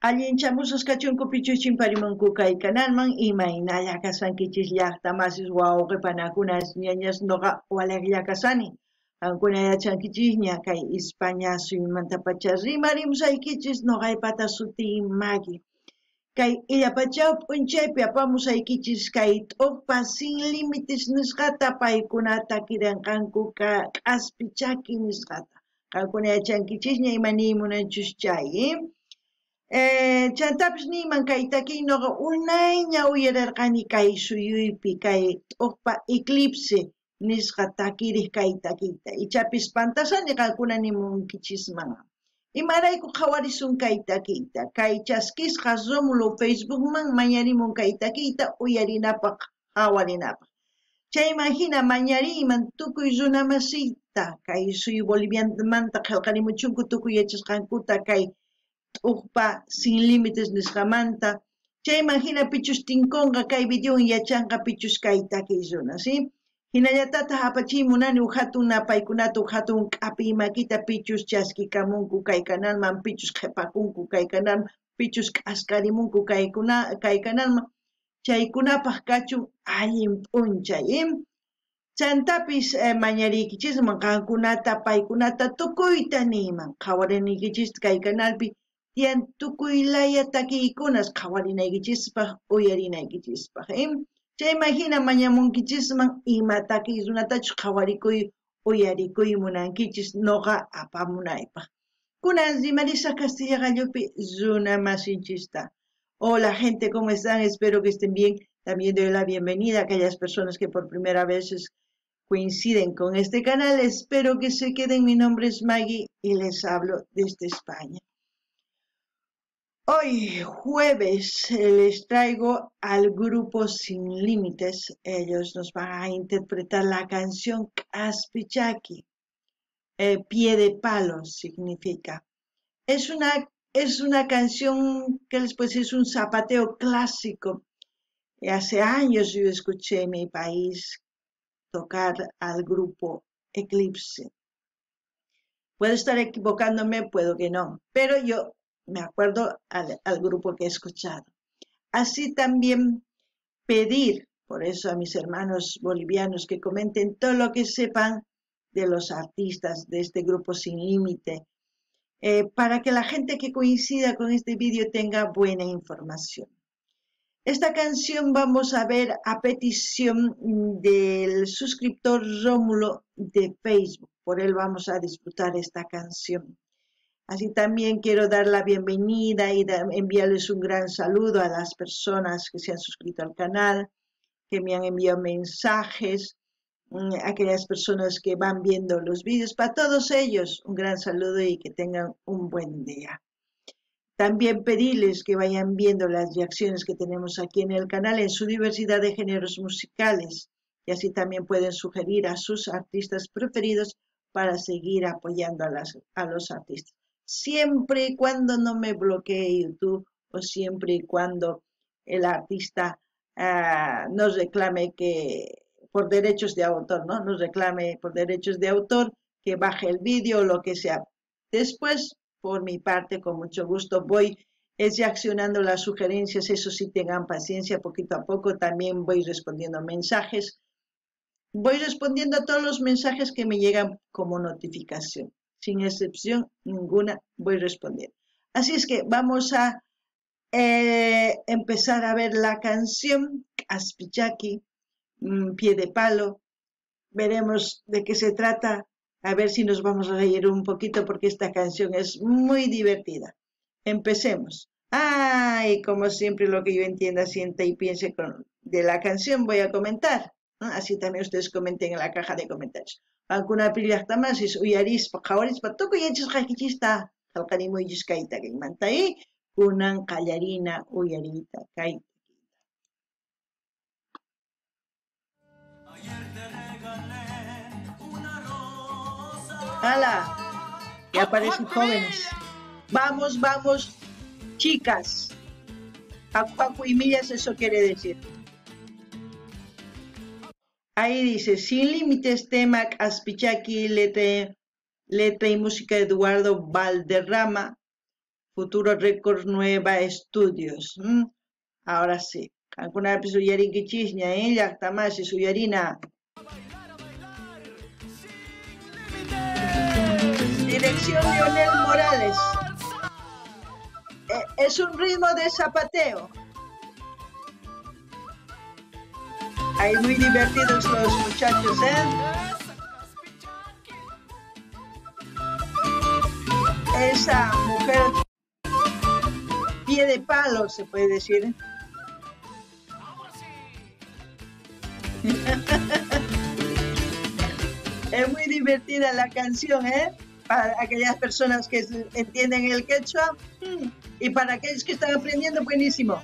Allinchamusas kachunku pichuchin parimunku kay kanalman imaynalla kasankichis llaqtamasis wawqipanakunas ñañas noqa walaqlla kasani. Ankuna yachankichis kay España suymantapacha rimarimusaykichis noqaypata sutimaki. Kay illapachaw p'unchaypi apamusaykichis kay t'uqpa sin límites nisqata paykunata kiranqanku k'aspi chaki nisqata. Qankuna yachankichis imaniymunanchus chay, chantapis niyman kay takiy noqa unayña uyararqani kay suyuypi kay t'uqpa eclipse nisqa takiriq kay takiyta ichapis pantasani qankuna nimunkichisman. Imarayku qhawarisun kay takiyta kay chaskisqa Rómulo Facebookman mañarimun kay takiyta uyarinapaq qhawarinapaq. Chayman hina mañariyman tukuy runamasiyta kay suyu Boliviamanta qillqarimuchunku tukuy yachasqankuta kay t'uqpa sin límites nisqamanta. Chayman hina pichus tinkunqa kay videon yachanqa pichus kay takiy runa, ¿sí? Hinallatata apachiymunani hatun napaykunata hatun k'api makita pichus chaskikamunku kay kanalman pichus qhipakunku kay kanalman pichus k'askarimunku kay kanalman chaykunapaq kachun allin p'unchay, chantapis mañariykichisman qankunata paykunata tukuyta niyman qhawarinaykichis kay kanalpi tiyan tukuy laya takiykunas qhawarinaykichispaq uyarinaykichispaq, chayman hina mañamunkichisman ima takiy runatachus qhawarikuy uyarikuy munankichis noqa apamunaypaq. Kunan rimarisa Castilla Gallupi runa masinchista. Hola gente, ¿cómo están? Espero que estén bien. También doy la bienvenida a aquellas personas que por primera vez coinciden con este canal. Espero que se queden. Mi nombre es Maggie y les hablo desde España. Hoy jueves les traigo al grupo Sin Límites. Ellos nos van a interpretar la canción Caspichaki. Pie de palo significa. Es una canción que después es un zapateo clásico. Hace años yo escuché en mi país tocar al grupo Eclipse. Puedo estar equivocándome, puedo que no, pero yo me acuerdo al grupo que he escuchado. Así también pedir, por eso a mis hermanos bolivianos que comenten todo lo que sepan de los artistas de este grupo Sin Límite, para que la gente que coincida con este vídeo tenga buena información. Esta canción vamos a ver a petición del suscriptor Rómulo de Facebook. Por él vamos a disfrutar esta canción. Así también quiero dar la bienvenida y enviarles un gran saludo a las personas que se han suscrito al canal, que me han enviado mensajes, aquellas personas que van viendo los vídeos. Para todos ellos, un gran saludo y que tengan un buen día. También pedirles que vayan viendo las reacciones que tenemos aquí en el canal en su diversidad de géneros musicales y así también pueden sugerir a sus artistas preferidos para seguir apoyando a los artistas. Siempre y cuando no me bloquee YouTube o siempre y cuando el artista nos reclame que por derechos de autor, ¿no? Nos reclame por derechos de autor que baje el vídeo o lo que sea. Después, por mi parte, con mucho gusto, voy reaccionando las sugerencias, eso sí, tengan paciencia, poquito a poco, también voy respondiendo mensajes. Voy respondiendo a todos los mensajes que me llegan como notificación. Sin excepción ninguna, voy respondiendo. Así es que vamos a empezar a ver la canción Caspichaki, Pie de Palo. Veremos de qué se trata. A ver si nos vamos a reír un poquito porque esta canción es muy divertida. Empecemos. Y como siempre lo que yo entienda, sienta y piense de la canción voy a comentar, ¿no? Así también ustedes comenten en la caja de comentarios. Alguna pillasta más es uyarispa, jawarispa, toco yachis jaquichista, jalcanimu yiscaita, que manta ahí, kunan callarina uyarita, kaita. ¡Hala! Ya aparecen jóvenes. Vamos, vamos, chicas. Acuacu y millas, eso quiere decir. Ahí dice, Sin Límites, tema Caspichaki, letra y música de Eduardo Valderrama, Futuro Récord Nueva Estudios. Ahora sí. Alguna vez suyarin kichisña, llaqta masi suyarina. Dirección Leonel Morales. Es un ritmo de zapateo. Ahí muy divertidos los muchachos, Esa mujer pie de palo, se puede decir. Es muy divertida la canción, para aquellas personas que entienden el quechua y para aquellos que están aprendiendo, buenísimo.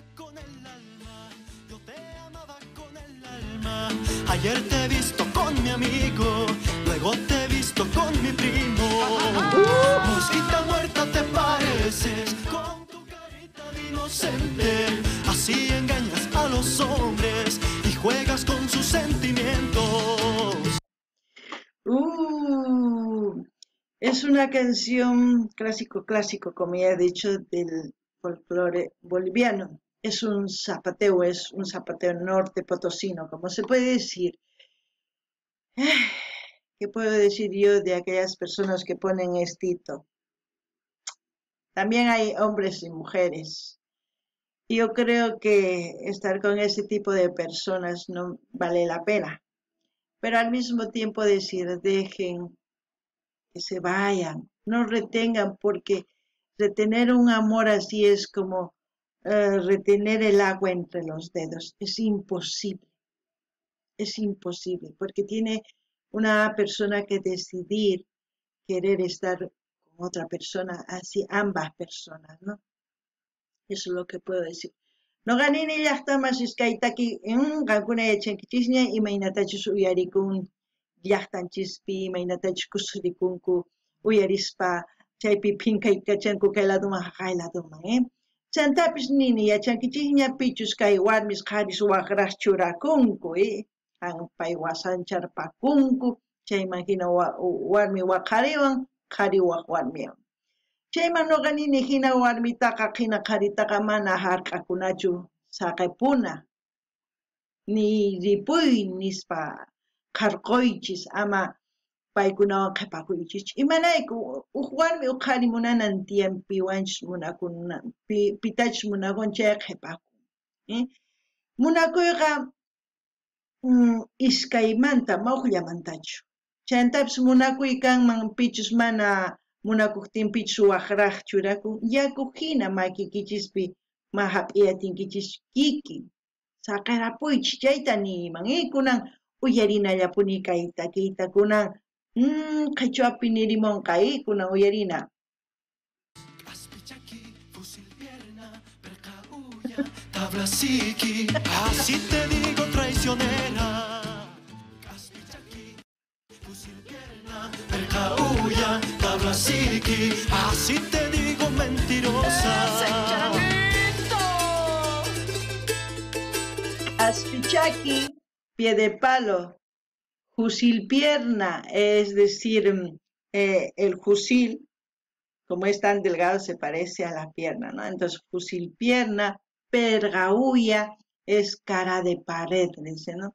Ayer te he visto con mi amigo, luego te he visto con mi primo. Mosquita muerta te pareces, con tu carita de inocente. Así engañas a los hombres y juegas con sus sentimientos. Es una canción clásico, como ya he dicho, del folclore boliviano. Es un zapateo norte potosino, como se puede decir. ¿Qué puedo decir yo de aquellas personas que ponen estito? También hay hombres y mujeres. Yo creo que estar con ese tipo de personas no vale la pena. Pero al mismo tiempo decir, dejen que se vayan, no retengan, porque retener un amor así es como retener el agua entre los dedos. Es imposible, porque tiene una persona que decidir querer estar con otra persona, así ambas personas, ¿no? Eso es lo que puedo decir. No ganini llaqtamas iskaitaki qankuna yachankichikña imaynatachus uyarikun llaqtanchispi imaynatachus kusurikunku uyarispa chaypi phink'aykachanku kay ladoman kay ladoman chantapis nini yachankichikña pichus kay warmis qaris waqraq churakunku pay wasancharpakunku chayman hina warmi waqariwan qhari waq warmiwan. Chayman nuqanini hina warmitaqa hina qaritaqa mana hark'akunachu saqipuna ni ripuy nispa qarquychis ama paykunawan qhipakuychis. Imanayku uq warmi uq qhari munanan tiyan piwanchis munakuna pitachus munakun chay qhipakun. Munakuyqa iskaymanta mawqllamantachu. Chayantapis munakuy kanman pichus mana munakuqtinpichus waqraq churakun yaku hina makikichispi hap'iyatinkichis kikin saqirapuychis chayta niyman kunan uyarinallapuni kay takiyta kunan qhichwapi nirimunqa kunan uyarina. Así te digo traicionera. Así te digo mentirosa. Aspichaki, pie de palo, fusil pierna, es decir, el fusil, como es tan delgado, se parece a la pierna, ¿no? Entonces, fusil pierna, pergauya, es cara de pared, dice, ¿no?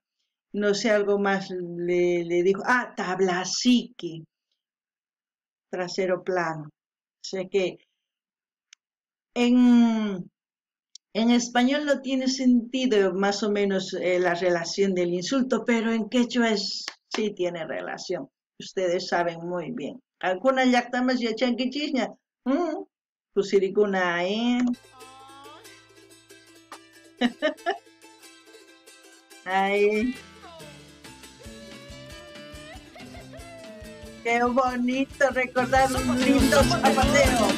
No sé, algo más le dijo. Tablasiqui, trasero plano. O sea que en español no tiene sentido más o menos la relación del insulto, pero en quechua sí tiene relación. Ustedes saben muy bien. Alguna llaqtamas yachankichishña, kusirikuna, Ay, qué bonito recordar un lindo zapateo.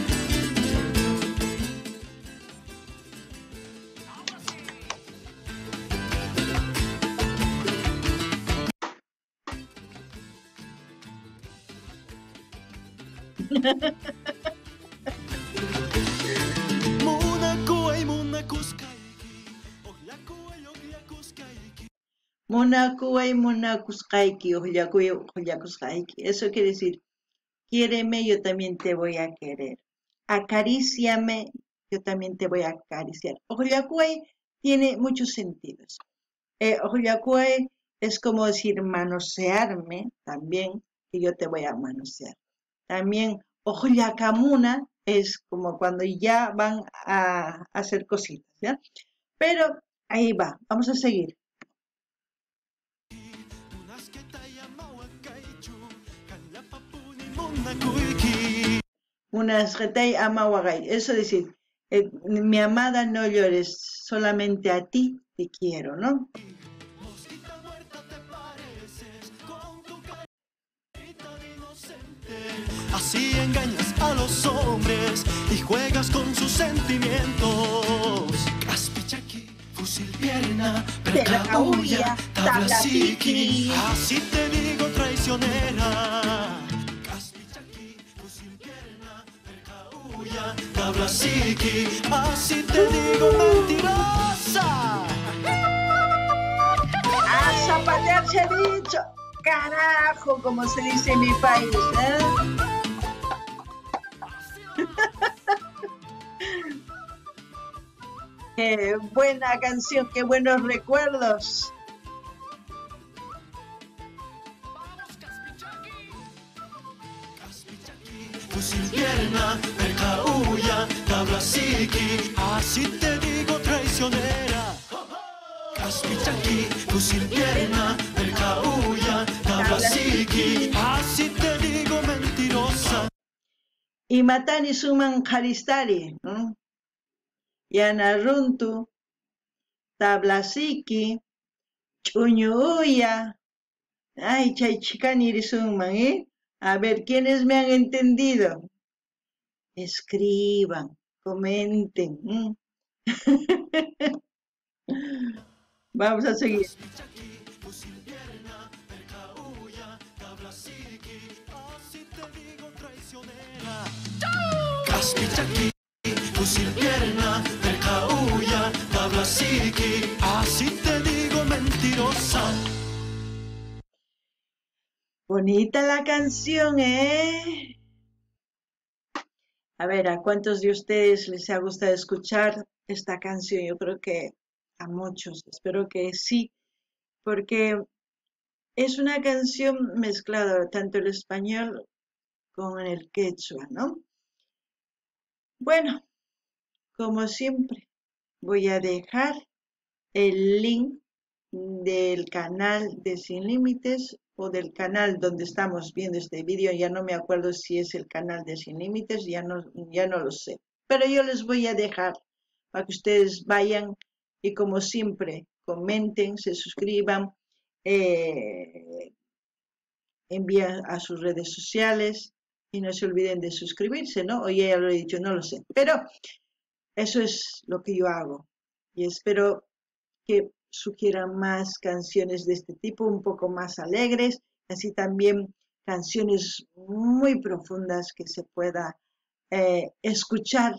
Munakuay munakusqayki, uqllakuy uqllakusqayki. Eso quiere decir, quiéreme, yo también te voy a querer. acaríciame, yo también te voy a acariciar. Ojoyacuay tiene muchos sentidos. Ojoyacuay es como decir manosearme también, que yo te voy a manosear. También Ojoyacamuna es como cuando ya van a hacer cositas, ¿ya? Pero ahí va, vamos a seguir. Unas retay amawagay. Eso es decir, mi amada, no llores, solamente a ti te quiero, ¿no? Así engañas a los hombres y juegas con sus sentimientos. Caspichaki, fusil pierna, percauya, tabla psiqui. Así te digo traicionera. Caspichaki, fusil pierna, percauya, tabla psiqui. Así te digo mentirosa. ¡A zapatear se ha dicho! ¡Carajo! Como se dice en mi país, ¿eh? ¡Qué buena canción! ¡Qué buenos recuerdos! Fusil pierna, percauya, tabla psiqui. Así te digo traicionera. Caspichaki, fusil pierna, percauya, tabla psiqui. Así te digo mentirosa. Y matani suman jaristari, ¿no? Yanaruntu, tablasiki, chuñuya. Ay, chay chicani suman, ¿eh? A ver, ¿quiénes me han entendido? Escriban, comenten. Vamos a seguir. Caspichaki, fusil pierna, percauya, tabla psiqui. Así te digo mentirosa. Bonita la canción, ¿eh? A ver, ¿a cuántos de ustedes les ha gustado escuchar esta canción? Yo creo que a muchos, espero que sí, porque es una canción mezclada tanto el español con el quechua, ¿no? Bueno, como siempre, voy a dejar el link del canal de Sin Límites o del canal donde estamos viendo este vídeo. Ya no me acuerdo si es el canal de Sin Límites, ya no lo sé. Pero yo les voy a dejar para que ustedes vayan y como siempre comenten, se suscriban, envíen a sus redes sociales y no se olviden de suscribirse, ¿no? O ya lo he dicho, no lo sé. Pero eso es lo que yo hago y espero que sugieran más canciones de este tipo, un poco más alegres, así también canciones muy profundas que se pueda escuchar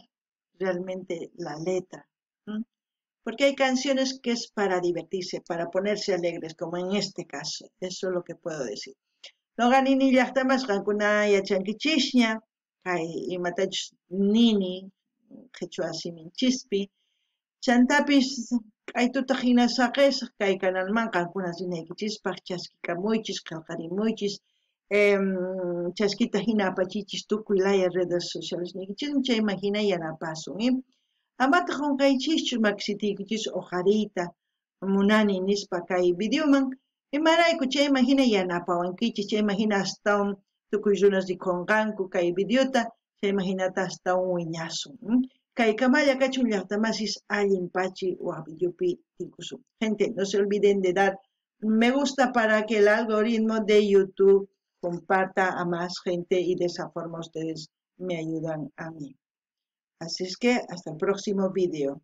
realmente la letra. ¿Mm? Porque hay canciones que es para divertirse, para ponerse alegres, como en este caso. Eso es lo que puedo decir. No ganini llaqtamas qankuna yachankichishña, kay imatachus nini, qhichwa siminchispi, chantapis k'aytuta hina saqisaq kay kanalmanqa qankunas rinaykichispaq chaskikamuychis qillqarimuychis chaskita hina apachichis tukuy laya redes sociales niykichismi chayman hina yanapasun amata qunqaychischu maqsitiykichis ojarita munani nispa kay videoman imarayku chayman hina yanapawankichis chayman hina astawan tukuy runas rikunqanku kay videota chayman hinata astawan wiñasun kay kamalla kachun llaqtamasis allinpachi waq videopi tinkusun. Gente, no se olviden de dar me gusta para que el algoritmo de YouTube comparta a más gente y de esa forma ustedes me ayudan a mí. Así es que hasta el próximo video.